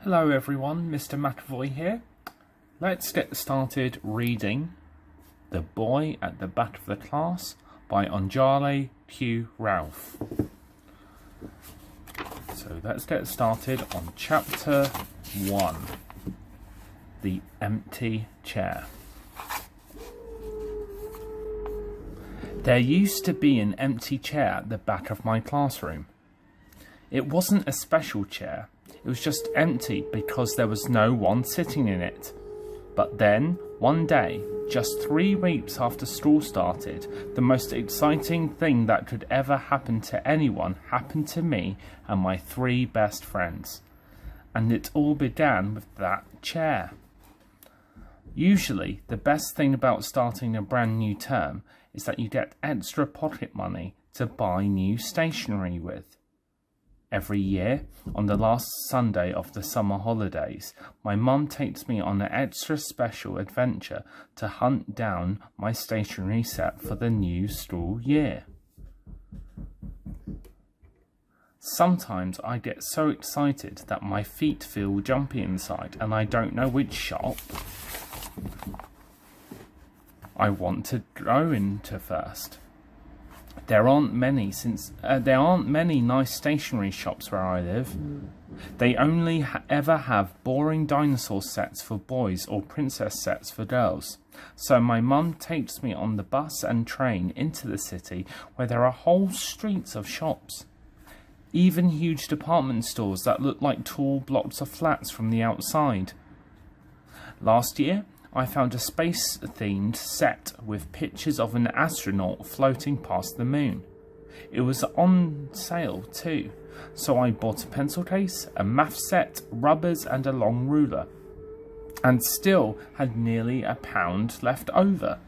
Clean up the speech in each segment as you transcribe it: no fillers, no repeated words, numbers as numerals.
Hello everyone, Mr. McAvoy here. Let's get started reading The Boy at the Back of the Class by Anjali Q. Ralph. So let's get started on chapter 1, The Empty Chair. There used to be an empty chair at the back of my classroom. It wasn't a special chair. It was just empty because there was no one sitting in it. But then, one day, just 3 weeks after school started, the most exciting thing that could ever happen to anyone happened to me and my 3 best friends. And it all began with that chair. Usually, the best thing about starting a brand new term is that you get extra pocket money to buy new stationery with. Every year, on the last Sunday of the summer holidays, my mum takes me on an extra special adventure to hunt down my stationery set for the new school year. Sometimes I get so excited that my feet feel jumpy inside and I don't know which shop I want to go into first. There aren't many nice stationery shops where I live. They only ever have boring dinosaur sets for boys or princess sets for girls. So my mum takes me on the bus and train into the city where there are whole streets of shops. Even huge department stores that look like tall blocks of flats from the outside. Last year, I found a space-themed set with pictures of an astronaut floating past the moon. It was on sale too, so I bought a pencil case, a math set, rubbers and a long ruler, and still had nearly £1 left over.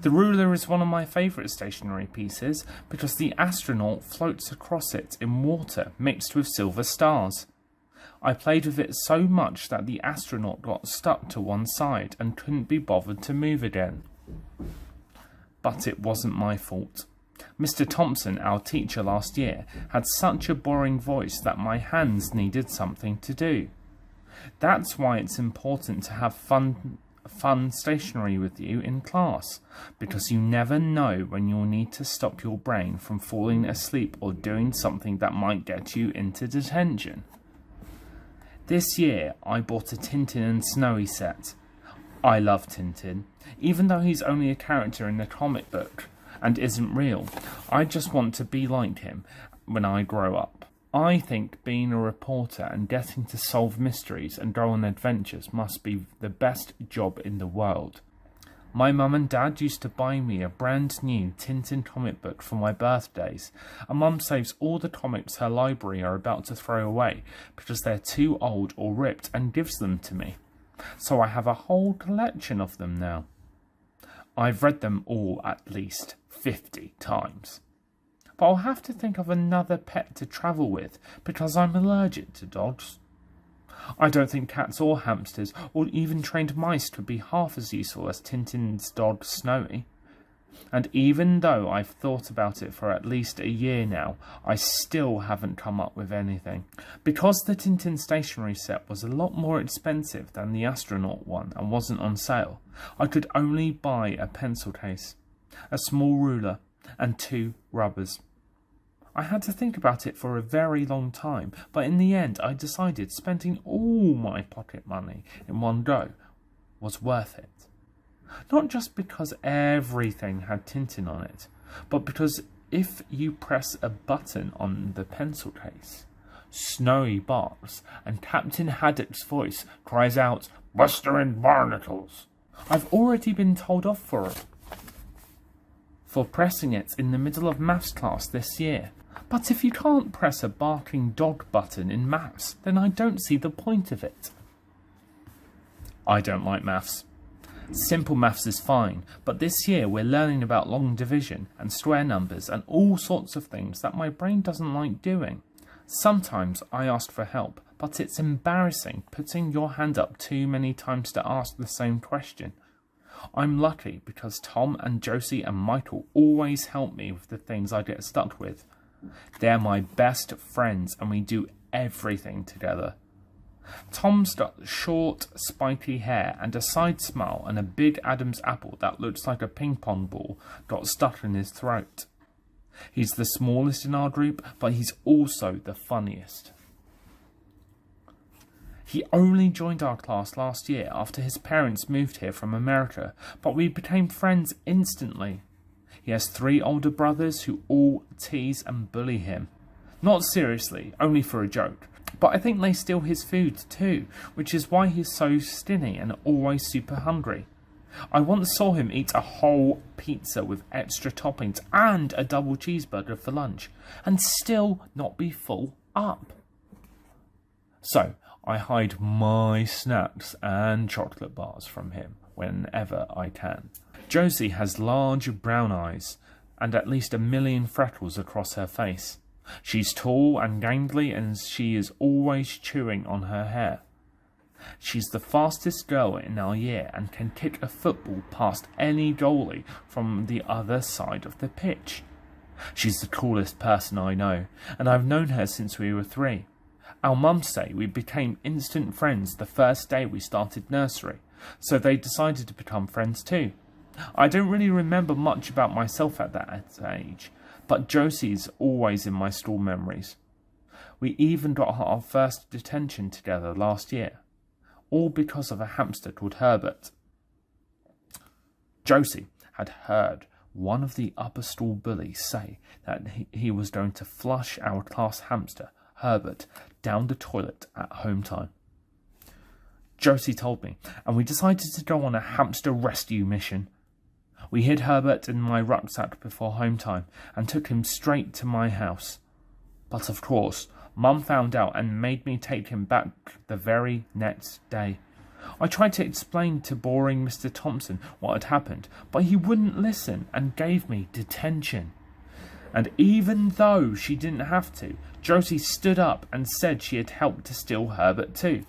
The ruler is one of my favourite stationery pieces because the astronaut floats across it in water mixed with silver stars. I played with it so much that the astronaut got stuck to one side and couldn't be bothered to move again. But it wasn't my fault. Mr. Thompson, our teacher last year, had such a boring voice that my hands needed something to do. That's why it's important to have fun stationery with you in class, because you never know when you'll need to stop your brain from falling asleep or doing something that might get you into detention. This year, I bought a Tintin and Snowy set. I love Tintin. Even though he's only a character in the comic book and isn't real, I just want to be like him when I grow up. I think being a reporter and getting to solve mysteries and go on adventures must be the best job in the world. My mum and dad used to buy me a brand new Tintin comic book for my birthdays, and mum saves all the comics her library are about to throw away because they're too old or ripped and gives them to me. So I have a whole collection of them now. I've read them all at least 50 times. But I'll have to think of another pet to travel with because I'm allergic to dogs. I don't think cats or hamsters or even trained mice could be half as useful as Tintin's dog Snowy. And even though I've thought about it for at least a year now, I still haven't come up with anything. Because the Tintin stationery set was a lot more expensive than the astronaut one and wasn't on sale, I could only buy a pencil case, a small ruler and 2 rubbers. I had to think about it for a very long time, but in the end I decided spending all my pocket money in one go was worth it. Not just because everything had Tintin on it, but because if you press a button on the pencil case, Snowy barks and Captain Haddock's voice cries out, "Buster and Barnacles!" I've already been told off for pressing it in the middle of maths class this year. But if you can't press a barking dog button in maths, then I don't see the point of it. I don't like maths. Simple maths is fine, but this year we're learning about long division and square numbers and all sorts of things that my brain doesn't like doing. Sometimes I ask for help, but it's embarrassing putting your hand up too many times to ask the same question. I'm lucky because Tom and Josie and Michael always help me with the things I get stuck with. They're my best friends and we do everything together. Tom's got short, spiky hair and a side smile and a big Adam's apple that looks like a ping-pong ball got stuck in his throat. He's the smallest in our group, but he's also the funniest. He only joined our class last year after his parents moved here from America, but we became friends instantly. He has 3 older brothers who all tease and bully him. Not seriously, only for a joke. But I think they steal his food too, which is why he's so skinny and always super hungry. I once saw him eat a whole pizza with extra toppings and a double cheeseburger for lunch, and still not be full up. So, I hide my snacks and chocolate bars from him whenever I can. Josie has large brown eyes and at least 1 million freckles across her face. She's tall and gangly and she is always chewing on her hair. She's the fastest girl in our year and can kick a football past any goalie from the other side of the pitch. She's the coolest person I know, and I've known her since we were 3. Our mums say we became instant friends the first day we started nursery, so they decided to become friends too. I don't really remember much about myself at that age, but Josie's always in my school memories. We even got our first detention together last year, all because of a hamster called Herbert. Josie had heard one of the upper school bullies say that he was going to flush our class hamster, Herbert, down the toilet at home time. Josie told me, and we decided to go on a hamster rescue mission. We hid Herbert in my rucksack before home time and took him straight to my house. But of course, Mum found out and made me take him back the very next day. I tried to explain to boring Mr. Thompson what had happened, but he wouldn't listen and gave me detention. And even though she didn't have to, Josie stood up and said she had helped to steal Herbert too.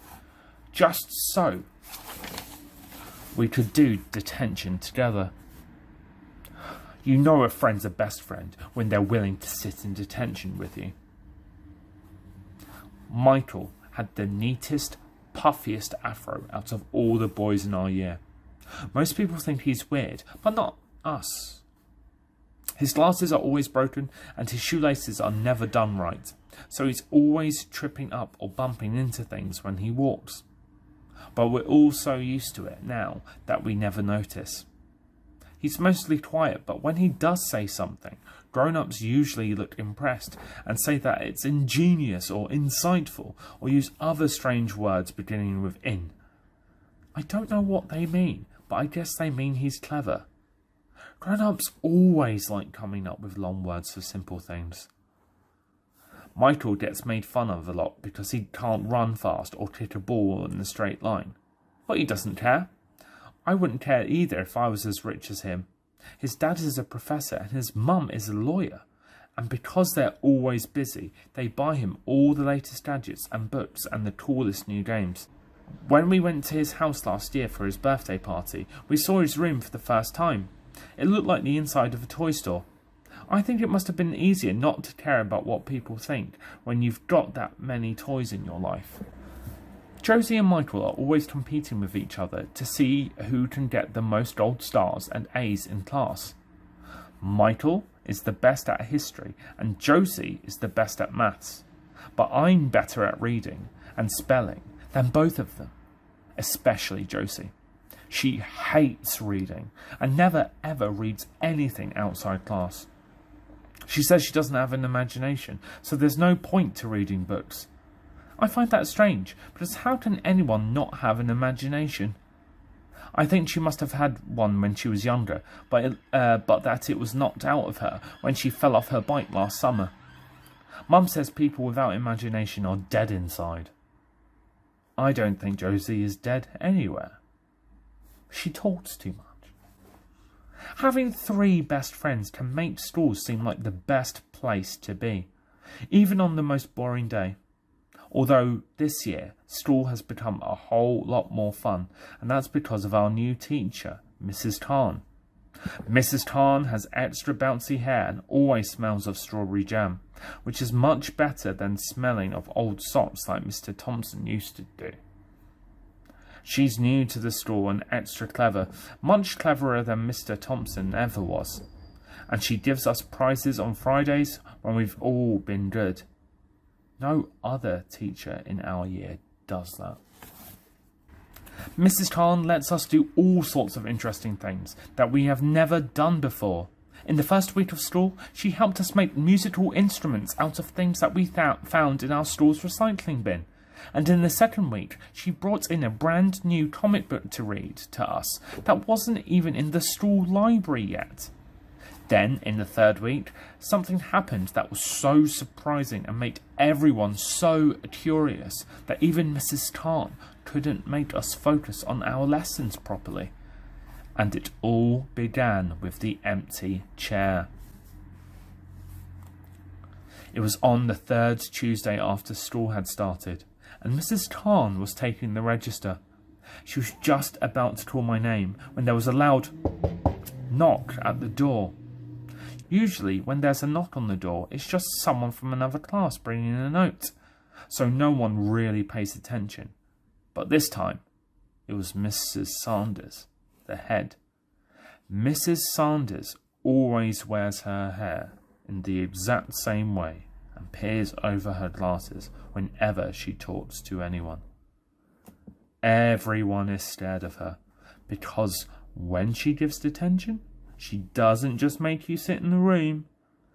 Just so we could do detention together. You know a friend's a best friend when they're willing to sit in detention with you. Michael had the neatest, puffiest afro out of all the boys in our year. Most people think he's weird, but not us. His glasses are always broken and his shoelaces are never done right, so he's always tripping up or bumping into things when he walks. But we're all so used to it now that we never notice. He's mostly quiet, but when he does say something, grown-ups usually look impressed and say that it's ingenious or insightful, or use other strange words beginning with in. I don't know what they mean, but I guess they mean he's clever. Grown-ups always like coming up with long words for simple things. Michael gets made fun of a lot because he can't run fast or kick a ball in a straight line. But he doesn't care. I wouldn't care either if I was as rich as him. His dad is a professor and his mum is a lawyer. And because they're always busy, they buy him all the latest gadgets and books and the coolest new games. When we went to his house last year for his birthday party, we saw his room for the first time. It looked like the inside of a toy store. I think it must have been easier not to care about what people think when you've got that many toys in your life. Josie and Michael are always competing with each other to see who can get the most gold stars and A's in class. Michael is the best at history and Josie is the best at maths. But I'm better at reading and spelling than both of them, especially Josie. She hates reading and never ever reads anything outside class. She says she doesn't have an imagination, so there's no point to reading books. I find that strange, because how can anyone not have an imagination? I think she must have had one when she was younger, but that it was knocked out of her when she fell off her bike last summer. Mum says people without imagination are dead inside. I don't think Josie is dead anywhere. She talks too much. Having 3 best friends can make schools seem like the best place to be, even on the most boring day. Although this year, school has become a whole lot more fun, and that's because of our new teacher, Mrs. Khan. Mrs. Tarn has extra bouncy hair and always smells of strawberry jam, which is much better than smelling of old socks like Mr. Thompson used to do. She's new to the store and extra clever, much cleverer than Mr. Thompson ever was. And she gives us prizes on Fridays when we've all been good. No other teacher in our year does that. Mrs. Tarn lets us do all sorts of interesting things that we have never done before. In the first week of school, she helped us make musical instruments out of things that we found in our store's recycling bin. And in the second week, she brought in a brand new comic book to read to us that wasn't even in the school library yet. Then, in the third week, something happened that was so surprising and made everyone so curious that even Mrs. Tarn couldn't make us focus on our lessons properly. And it all began with the empty chair. It was on the third Tuesday after school had started, and Mrs. Tarn was taking the register. She was just about to call my name when there was a loud knock at the door. Usually, when there's a knock on the door, it's just someone from another class bringing a note, so no one really pays attention. But this time, it was Mrs. Sanders, the head. Mrs. Sanders always wears her hair in the exact same way and peers over her glasses whenever she talks to anyone. Everyone is scared of her, because when she gives detention, she doesn't just make you sit in the room,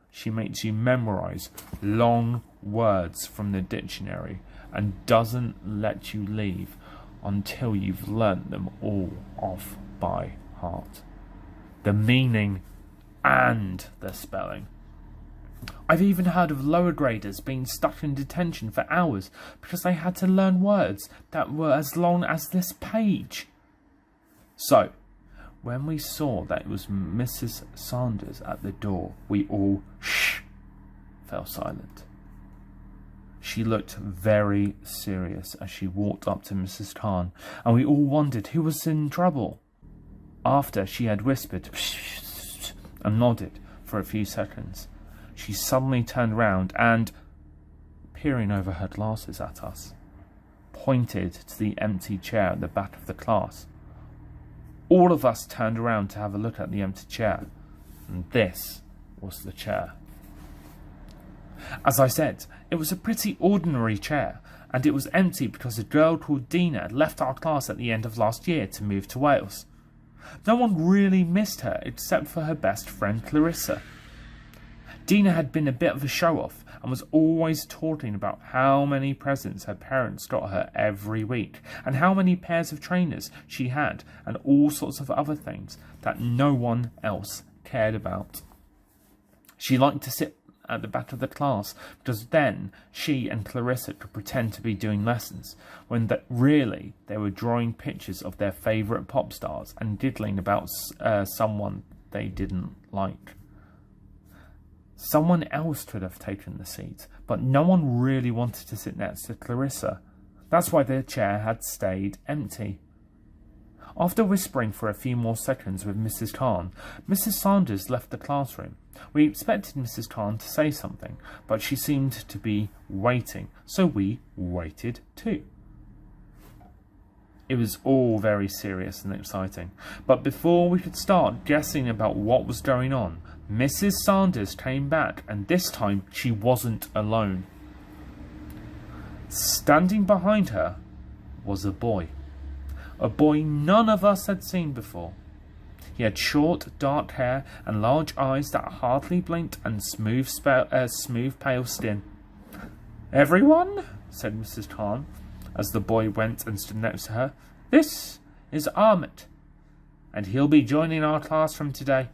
she makes you memorize long words from the dictionary and doesn't let you leave until you've learnt them all off by heart. The meaning and the spelling. I've even heard of lower graders being stuck in detention for hours because they had to learn words that were as long as this page. So, when we saw that it was Mrs. Sanders at the door, we all fell silent. She looked very serious as she walked up to Mrs. Tarn, and we all wondered who was in trouble. After she had whispered and nodded for a few seconds, she suddenly turned round and, peering over her glasses at us, pointed to the empty chair at the back of the class. All of us turned around to have a look at the empty chair, and this was the chair. As I said, it was a pretty ordinary chair, and it was empty because a girl called Dina left our class at the end of last year to move to Wales. No one really missed her except for her best friend Clarissa. Dina had been a bit of a show-off and was always talking about how many presents her parents got her every week and how many pairs of trainers she had and all sorts of other things that no one else cared about. She liked to sit at the back of the class because then she and Clarissa could pretend to be doing lessons when really they were drawing pictures of their favourite pop stars and diddling about someone they didn't like. Someone else could have taken the seat, but no one really wanted to sit next to Clarissa. That's why the chair had stayed empty. After whispering for a few more seconds with Mrs. Tarn, Mrs. Sanders left the classroom. We expected Mrs. Tarn to say something, but she seemed to be waiting, so we waited too. It was all very serious and exciting, but before we could start guessing about what was going on, Mrs. Sanders came back, and this time she wasn't alone. Standing behind her was a boy none of us had seen before. He had short, dark hair and large eyes that hardly blinked and smooth, pale skin. "Everyone," said Mrs. Tarn, as the boy went and stood next to her, "this is Ahmed, and he'll be joining our class from today.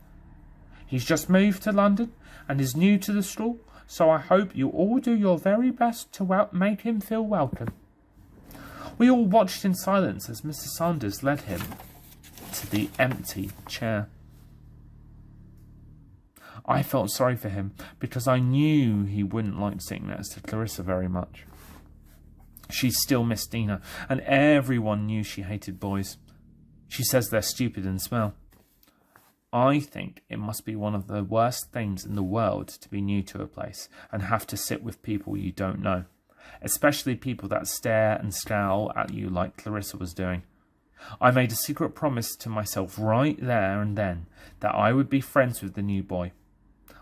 He's just moved to London and is new to the school, so I hope you all do your very best to make him feel welcome." We all watched in silence as Mrs. Sanders led him to the empty chair. I felt sorry for him because I knew he wouldn't like sitting next to Clarissa very much. She still missed Dina, and everyone knew she hated boys. She says they're stupid and smell. I think it must be one of the worst things in the world to be new to a place and have to sit with people you don't know, especially people that stare and scowl at you like Clarissa was doing. I made a secret promise to myself right there and then that I would be friends with the new boy.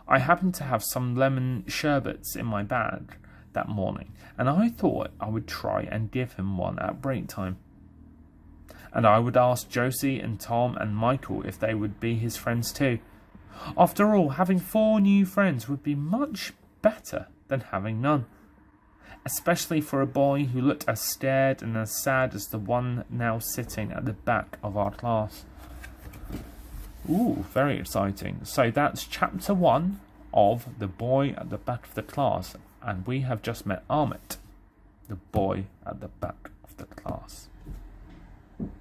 I happened to have some lemon sherbets in my bag that morning, and I thought I would try and give him one at break time. And I would ask Josie and Tom and Michael if they would be his friends too. After all, having 4 new friends would be much better than having none, especially for a boy who looked as scared and as sad as the one now sitting at the back of our class. Ooh, very exciting. So that's chapter 1 of The Boy at the Back of the Class, and we have just met Amit, the boy at the back of the class.